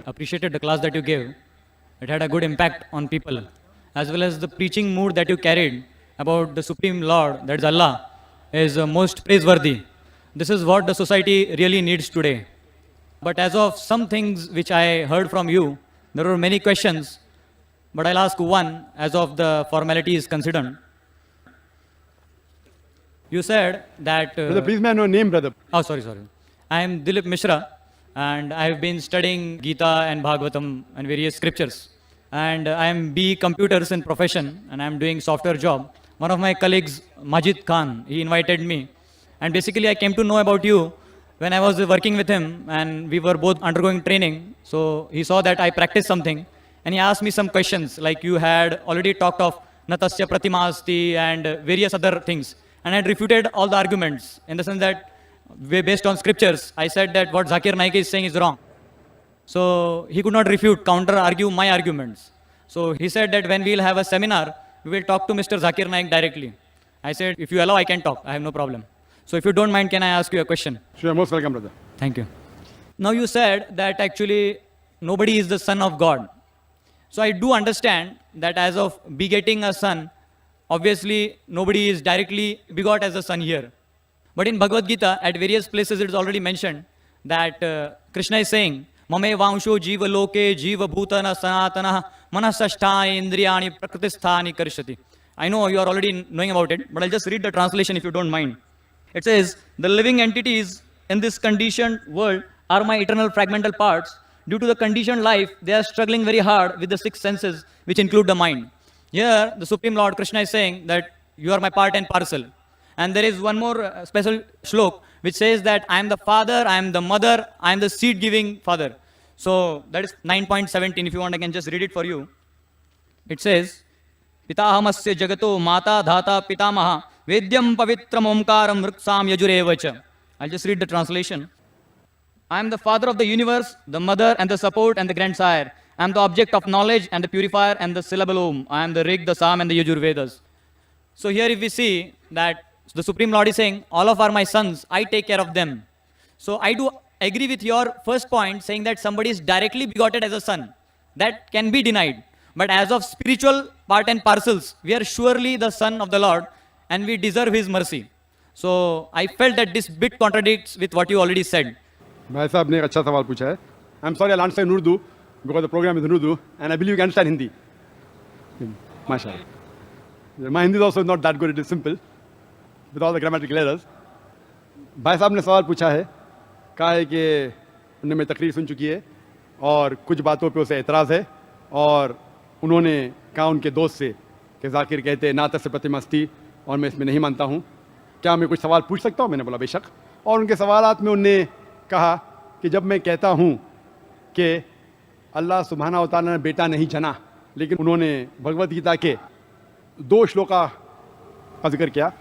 appreciated the class that you gave. It had a good impact on people, as well as the preaching mood that you carried about the Supreme Lord, that is Allah, is most praiseworthy. This is what the society really needs today. But as of some things which I heard from you, there were many questions, but I'll ask one as of the formality is considered. You said that... Brother, please may I know your name, brother? Oh, sorry. I am Dilip Mishra, and I have been studying Gita and Bhagavatam and various scriptures. And I am BE Computers in profession, and I am doing software job. One of my colleagues, Majid Khan, he invited me. And basically I came to know about you when I was working with him, and we were both undergoing training. So he saw that I practiced something, and he asked me some questions, like you had already talked of Natasya Pratima Asti and various other things. And I had refuted all the arguments in the sense that based on scriptures, I said that what Zakir Naik is saying is wrong. So he could not refute, counter argue my arguments. So he said that when we'll have a seminar, we will talk to Mr. Zakir Naik directly. I said, if you allow, I can talk. I have no problem. So if you don't mind, can I ask you a question? Sure, most welcome, brother. Thank you. Now you said that actually nobody is the son of God. So I do understand that as of begetting a son, obviously nobody is directly begot as a son here. But in Bhagavad Gita, at various places it is already mentioned that Krishna is saying, Mame vangsho jiva loke jiva bhutana sanatana manasasthani indriyani prakritisthani karishati. I know you are already knowing about it, but I'll just read the translation if you don't mind. It says, the living entities in this conditioned world are my eternal fragmental parts. Due to the conditioned life, they are struggling very hard with the six senses, which include the mind. Here, the Supreme Lord Krishna is saying that you are my part and parcel. And there is one more special shlok, which says that I am the father, I am the mother, I am the seed-giving father. So that is 9.17. If you want, I can just read it for you. It says, Pitahamasya jagato mata dhata pitamaha vedyam pavitram omkaram vriksam yajurevacha. I'll just read the translation. I am the father of the universe, the mother and the support and the grandsire. I am the object of knowledge and the purifier and the syllable Om. I am the Rig, the Sam and the Yajurvedas. So here if we see that the Supreme Lord is saying, all of are my sons, I take care of them. So I do agree with your first point saying that somebody is directly begotten as a son. That can be denied. But as of spiritual part and parcels, we are surely the son of the Lord and we deserve His mercy. So I felt that this bit contradicts with what you already said. भाई साहब ने एक अच्छा सवाल पूछा है. I'm sorry I'll answer in Urdu because the program is in Urdu and I believe you can understand Hindi. MashaAllah. My Hindi is also not that good, it is simple with all the grammatical errors. भाई साहब ने सवाल पूछा है, कहा है कि उन्होंने मेरी तकरीर सुन चुकी है और कुछ बातों पे उसे एतराज़ है और उन्होंने कहा उनके दोस्त से कि जाकिर कहते हैं नातस से प्रतिमस्ती और मैं इसमें नहीं मानता हूँ, क्या मैं कुछ सवाल पूछ सकता हूँ? मैंने बोला बेशक. और उनके सवालात में उन्होंने कहा कि जब मैं कहता हूँ कि अल्लाह सुब्हाना व तआला ने बेटा नहीं जना, लेकिन उन्होंने भगवद गीता के 2 श्लोका का जिक्र किया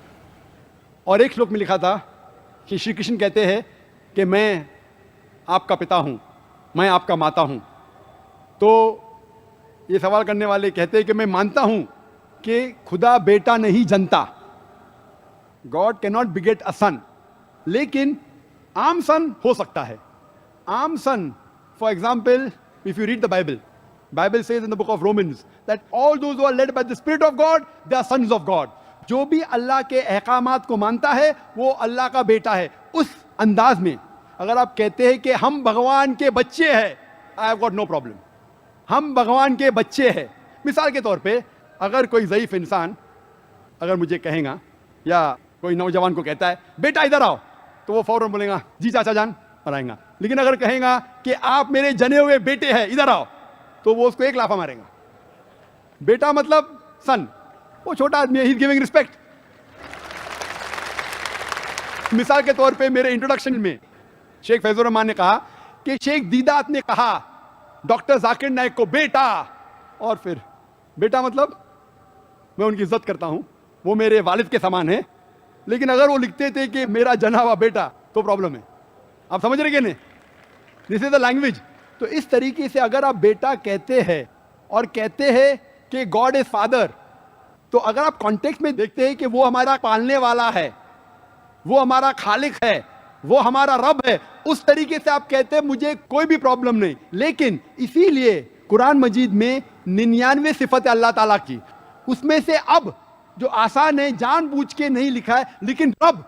और एक श्लोक में लिखा था कि श्री कृष्ण कहते हैं कि मैं आपका पिता हूँ, मैं आपका माता हूँ. तो ये सवाल करने वाले कहते हैं कि मैं मानता हूँ कि खुदा बेटा नहीं जनता, God can not beget a son, लेकिन आम सन हो सकता है. आम son, for example, if you read the Bible says in the book of Romans that all those who are led by the Spirit of God, they are sons of God. जो भी अल्लाह के अहकामात को मानता है वो अल्लाह का बेटा है. उस अंदाज में अगर आप कहते हैं कि हम भगवान के बच्चे हैं, I have got no problem. हम भगवान के बच्चे हैं. मिसाल के तौर पे अगर कोई ज़ईफ़ इंसान अगर मुझे कहेगा या कोई नौजवान को कहता है बेटा इधर आओ, तो वो फौरन बोलेगा जी चाचा जान और आएगा. लेकिन अगर कहेगा कि आप मेरे जने हुए बेटे हैं इधर आओ, तो वो उसको एक लाफा मारेगा. बेटा मतलब सन, वो छोटा आदमी है, ही इज गिविंग रिस्पेक्ट. मिसाल के तौर पे मेरे इंट्रोडक्शन में शेख फैजुर रहमान ने कहा कि शेख दीदात ने कहा डॉक्टर जाकिर नाइक को बेटा, और फिर बेटा मतलब मैं उनकी इज्जत करता हूं, वो मेरे वालिद के समान है. लेकिन अगर वो लिखते थे कि मेरा जना हुआ बेटा, तो प्रॉब्लम है. आप समझ रहे कि नहीं? This is the language. तो इस तरीके से अगर आप बेटा कहते हैं और कहते हैं कि गॉड इज फादर, तो अगर आप कॉन्टेक्स्ट में देखते हैं कि वो हमारा पालने वाला है, वो हमारा खालिक है, वो हमारा रब है, उस तरीके से आप कहते हैं मुझे कोई भी प्रॉब्लम नहीं। लेकिन इसीलिए कुरान मजीद में 99 सिफत है अल्लाह ताला की, उसमें से अब जो आसान है जानबूझ के नहीं लिखा है, लेकिन रब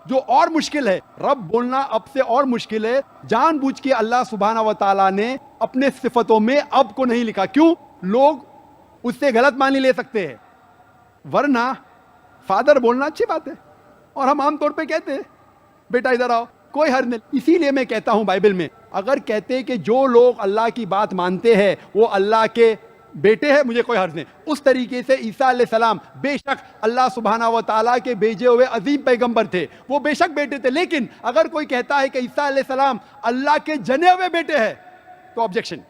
जो और मुश्किल है, रब बोलना अब से और मुश्किल है, जानबूझ के अल्लाह सुब्हाना व तआला ने अपने सिफतों में अब को नहीं लिखा। क्यों? लोग उससे गलत मानी ले सकते हैं, वरना फादर बोलना अच्छी बात है और हम आमतौर पे कहते हैं बेटा इधर आओ, कोई हर्ज नहीं। इसीलिए मैं कहता हूं बाइबल में अगर कहते हैं कि जो लोग अल्लाह की बात मानते हैं वो अल्लाह के बेटे हैं, मुझे कोई हर्ज नहीं। उस तरीके से ईसा अलैहिस्सलाम बेशक अल्लाह सुब्हाना व तआला के भेजे हुए अजीम पैगंबर थे, वो बेशक बेटे थे, लेकिन अगर कोई कहता है कि ईसा अलैहिस्सलाम अल्लाह के जने हुए बेटे हैं तो ऑब्जेक्शन।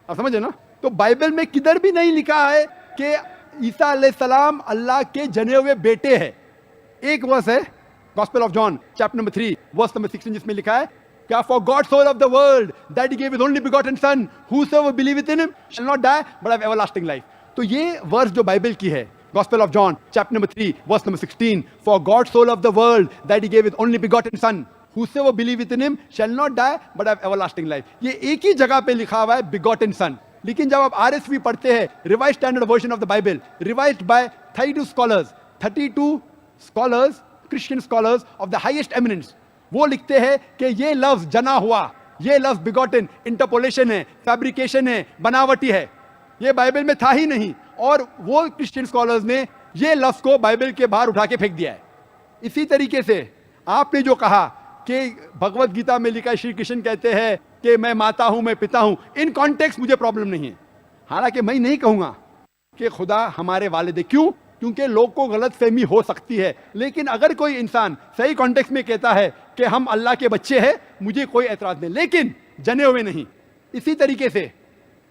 आप समझे ना? तो बाइबल में किधर भी नहीं लिखा है कि ईसा अलैहिस्सलाम अल्लाह के जने हुए बेटे हैं। एक वर्स है gospel of John chapter number 3 verse number 16 जिसमें लिखा है क्या for God so loved the world that he gave his only begotten son whosoever believeth in him shall not die but have everlasting life। तो ये verse जो Bible की है gospel of John chapter number 3 verse number 16, for God so loved the world that he gave his only begotten son whosoever believeth in him shall not die but have everlasting life। ये एक ही जगह पे लिखा हुआ है begotten सन, लेकिन जब आप RSV पढ़ते हैं revised standard version of the Bible revised by 32 scholars Christian scholars of the highest eminence, वो लिखते हैं कि ये लफ्ज जना हुआ, ये लफ्ज बिगॉटन इंटरपोलेशन है, फैब्रिकेशन है, बनावटी है, ये बाइबल में था ही नहीं। और वो क्रिश्चियन स्कॉलर्स ने ये लफ्ज को बाइबल के बाहर उठा के फेंक दिया है। इसी तरीके से आपने जो कहा कि भगवत गीता में लिखा है, श्री कृष्ण कहते हैं कि मैं माता हूं, मैं पिता हूं, इन कॉन्टेक्स्ट मुझे प्रॉब्लम नहीं है। हालांकि मैं नहीं कहूंगा कि खुदा हमारे वालिद है। क्यों? क्योंकि लोग को गलत फहमी हो सकती है, लेकिन अगर कोई इंसान सही कॉन्टेक्स्ट में कहता है कि हम अल्लाह के बच्चे हैं, मुझे कोई एतराज नहीं, लेकिन जने हुए नहीं। इसी तरीके से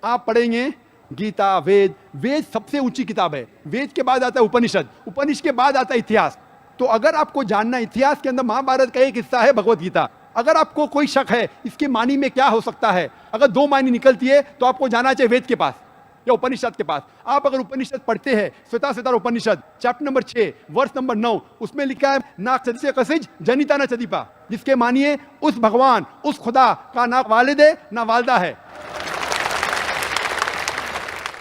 आप पढ़ेंगे गीता, वेद, वेद सबसे ऊंची किताब है, वेद के बाद आता है उपनिषद, उपनिषद के बाद आता है इतिहास। तो अगर आपको जानना, इतिहास के अंदर महाभारत का एक हिस्सा है भगवत गीता। अगर आपको कोई शक है इसके मानी में क्या हो सकता है, अगर 2 मानी निकलती है तो आपको जाना चाहिए वेद के पास या उपनिषद के पास। आप अगर उपनिषद पढ़ते हैं, Shvetashvatara Upanishad chapter number 6 verse number 9, उसमें लिखा है ना चदिसे कसिज जनिता ना चदीपा, जिसके मानिए उस भगवान, उस खुदा का ना वालिद है ना वालदा है।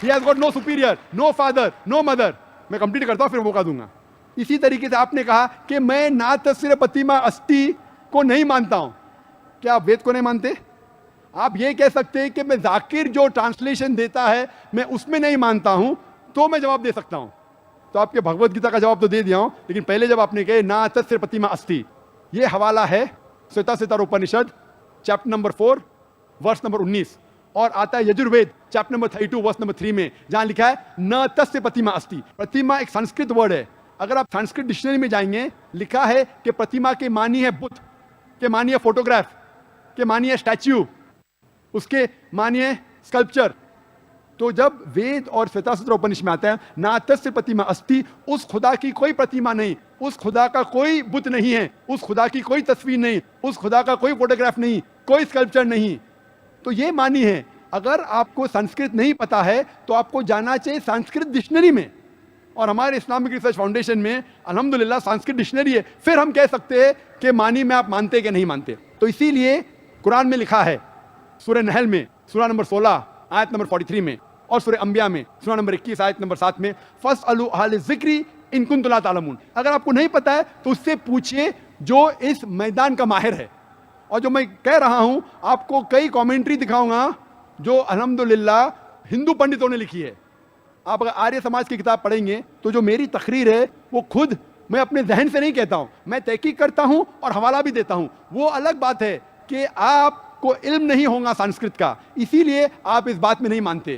He has got no superior, no father, no mother। मैं कंप्लीट करता हूं फिर मौका दूंगा। इसी तरीके से आपने कहा कि मैं ना तस्वीर प्रतिमा अस्थि को नहीं मानता हूं। क्या आप वेद को नहीं मानते? आप ये कह सकते हैं कि मैं जाकिर जो ट्रांसलेशन देता है मैं उसमें नहीं मानता हूं, तो मैं जवाब दे सकता हूं। तो आपके भगवत गीता का जवाब तो दे दिया हूं, लेकिन पहले जब आपने कहे ना तस्वीर प्रतिमा अस्थि, ये हवाला है Shvetashvatara Upanishad chapter number 4 verse number 19, और आता है Yajurveda chapter number 32 verse number 3 में, जहां लिखा है न तस्य प्रतिमा अस्थि। प्रतिमा एक संस्कृत वर्ड है, अगर आप संस्कृत डिक्शनरी में जाएंगे लिखा है कि प्रतिमा के मानी है बुत, के मानी है फोटोग्राफ, के मानी है स्टैच्यू, उसके मानी है स्कल्पचर। तो जब वेद और श्वेताश्वेतर उपनिषद में आता है ना तस्य प्रतिमा अस्थि, उस खुदा की कोई प्रतिमा नहीं, उस खुदा का कोई बुत नहीं है, उस खुदा की कोई तस्वीर नहीं, उस खुदा का कोई फोटोग्राफ नहीं, कोई स्कल्पचर नहीं। तो ये मानी है। अगर आपको संस्कृत नहीं पता है तो आपको जाना चाहिए संस्कृत डिक्शनरी में, और हमारे इस्लामिक रिसर्च फाउंडेशन में अल्हम्दुलिल्लाह संस्कृत डिक्शनरी है, फिर हम कह सकते हैं कि मानी में आप मानते कि नहीं मानते। तो इसीलिए कुरान में लिखा है सूरह नहल में सूरह नंबर 16 आयत नंबर 43 में, और सूरह अंबिया में सूरह नंबर 21 आयत नंबर 7 में, फस्अलू अहल ज़िक्री इन कुंतुम ला तालमून। अगर आपको नहीं पता है तो उससे पूछिए जो इस मैदान का माहिर है। और जो मैं कह रहा हूं आपको कई कमेंट्री दिखाऊंगा जो अल्हम्दुलिल्लाह हिंदू पंडितों ने लिखी है। आप अगर आर्य समाज की किताब पढ़ेंगे तो जो मेरी तकरीर है वो खुद मैं अपने जहन से नहीं कहता हूं, मैं तहकीक करता हूं और हवाला भी देता हूं। वो अलग बात है कि आपको इल्म नहीं होगा संस्कृत का, इसीलिए आप इस बात में नहीं मानते।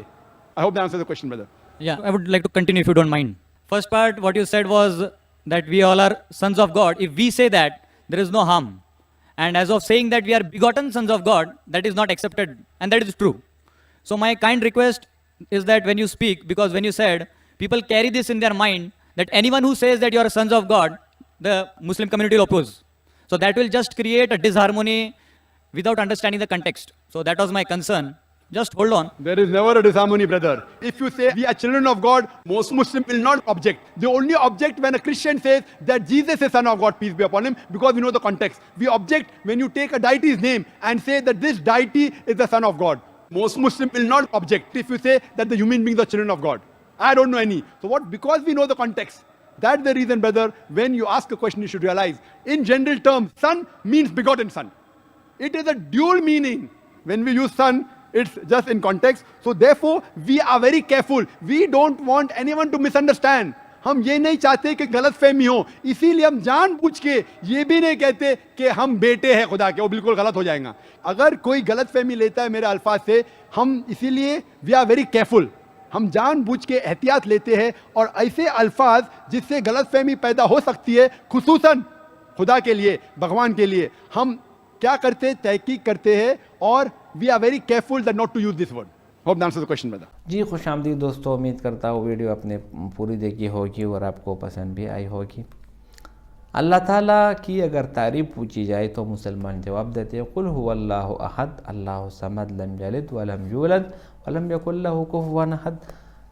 I hope that answers the question brother. Yeah, I would like to continue if you don't mind. First part, what you said was that we all are sons of God. If we say that, there is no harm. And as of saying that we are begotten sons of God, that is not accepted, and that is true. So my kind request is that when you speak, because when you said, people carry this in their mind, that anyone who says that you are sons of God, the Muslim community will oppose. So that will just create a disharmony without understanding the context. So that was my concern. Just hold on. There is never a disharmony, brother. If you say we are children of God, most Muslims will not object. They only object when a Christian says that Jesus is Son of God, peace be upon him, because we know the context. We object when you take a deity's name and say that this deity is the Son of God. Most Muslims will not object if you say that the human beings are children of God. I don't know any. So what? Because we know the context. That's the reason, brother, when you ask a question, you should realize, in general terms, son means begotten son. It is a dual meaning. When we use son, it's just in context. So therefore, we are very careful. We don't want anyone to misunderstand. हम ये नहीं चाहते कि गलत फहमी हो, इसीलिए हम जानबूझ के ये भी नहीं कहते कि हम बेटे हैं खुदा के, वो बिल्कुल गलत हो जाएगा. अगर कोई गलत फहमी लेता है मेरे अल्फाज से, हम इसीलिए वी आर वेरी केयरफुल. हम जानबूझ के एहतियात लेते हैं और ऐसे अल्फाज जिससे गलत फहमी पैदा हो सकती है, खुसूसन खुदा के लिए, भगवान के लिए, हम क्या करते हैं, तहकीक करते हैं और we are very careful that not to use this word. Hope that answers the question brother. जी खुशामदीद दोस्तों, उम्मीद करता हूँ वीडियो आपने पूरी देखी होगी और आपको पसंद भी आई होगी. अल्लाह ताला की अगर तारीफ़ पूछी जाए तो मुसलमान जवाब देते हैं कुल हुवल्लाहु अहद अल्लाहु समद लम यलिद वलम यूलद वलम यकुल लहु कुफुवन अहद.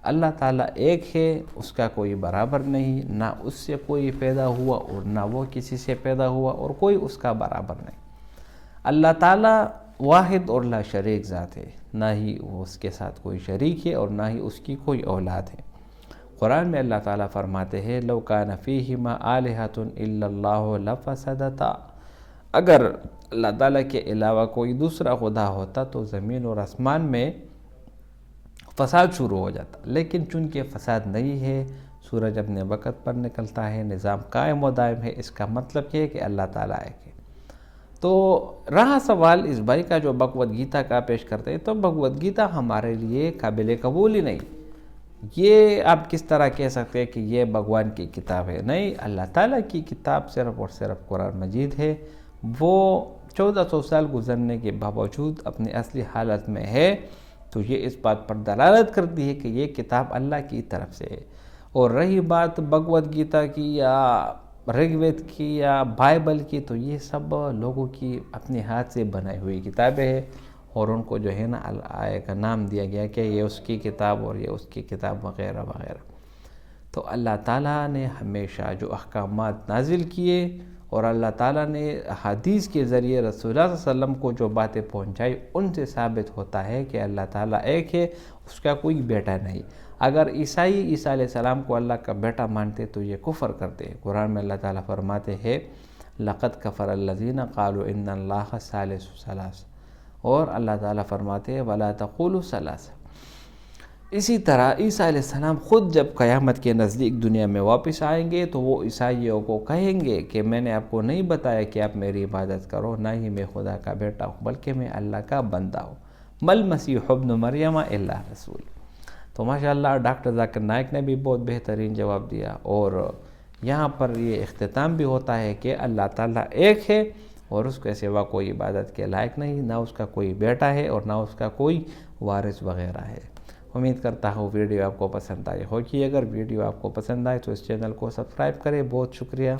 अल्लाह ताला एक है, उसका कोई बराबर नहीं, ना उससे कोई पैदा हुआ और ना वो किसी से पैदा हुआ और कोई उसका बराबर नहीं. अल्लाह ताला वाहिद और ला शरीक ज़ात है, ना ही वो उसके साथ कोई शरीक है और ना ही उसकी कोई औलाद है. कुरान में अल्लाह ताला फरमाते हैं लौ कान फ़ीहिमा आलिहतुन इल्लल्लाहु लफ़सदता. अगर अल्लाह ताला के अलावा कोई दूसरा खुदा होता तो ज़मीन और आसमान में फ़साद शुरू हो जाता. लेकिन चूँकि फ़साद नहीं है, सूरज अपने वक़्त पर निकलता है, निज़ाम कायम व दायम है, इसका मतलब ये है कि अल्लाह ताला एक है. तो रहा सवाल इस भाई का जो भगवद गीता का पेश करते हैं, तो भगवद गीता हमारे लिए काबिल कबूल ही नहीं. ये आप किस तरह कह सकते हैं कि ये भगवान की किताब है? नहीं, अल्लाह ताला की किताब सिर्फ़ और सिर्फ कुरान मजीद है. वो 1400 साल गुजरने के बावजूद अपनी असली हालत में है, तो ये इस बात पर दलालत करती है कि ये किताब अल्लाह की तरफ से है. और रही बात भगवद गीता की या ऋग्वेद की या बाइबल की, तो ये सब लोगों की अपने हाथ से बनाई हुई किताबें हैं और उनको जो है ना एक नाम दिया गया कि ये उसकी किताब और ये उसकी किताब वगैरह वगैरह. तो अल्लाह ताला ने हमेशा जो अहकामात नाजिल किए और अल्लाह ताला ने हदीस के ज़रिए रसूलुल्लाह सल्लल्लाहु अलैहि वसल्लम को जो बातें पहुंचाई, उनसे साबित होता है कि अल्लाह ताला एक है, उसका कोई बेटा नहीं. अगर ईसाई ईसा अलैहिस्सलाम को अल्लाह का बेटा मानते तो ये कुफ़र करते हैं. कुरान में अल्लाह ताला फरमाते हैं लक़द कफ़र अल्लज़ीना क़ालू इन्नल्लाह सालिसु सलास. और अल्लाह ताला फरमाते हैं वला तक़ूलू सलासा. इसी तरह ईसा अलैहिस्सलाम ख़ुद जब क़यामत के नज़दीक दुनिया में वापस आएंगे तो वो ईसाइयों को कहेंगे कि मैंने आपको नहीं बताया कि आप मेरी इबादत करो, ना ही मैं खुदा का बेटा हूँ बल्कि मैं अल्लाह का बंदा हूँ. मल मसीह इब्न मरियम इल्ला रसूल. तो माशाअल्लाह डॉक्टर ज़ाकिर नाइक ने भी बहुत बेहतरीन जवाब दिया. और यहाँ पर ये इख्तिताम भी होता है कि अल्लाह ताला एक है और उसके सिवा कोई इबादत के लायक नहीं, ना उसका कोई बेटा है और ना उसका कोई वारिस वगैरह है. उम्मीद करता हूँ वीडियो आपको पसंद आई होगी. अगर वीडियो आपको पसंद आए तो इस चैनल को सब्सक्राइब करें. बहुत शुक्रिया.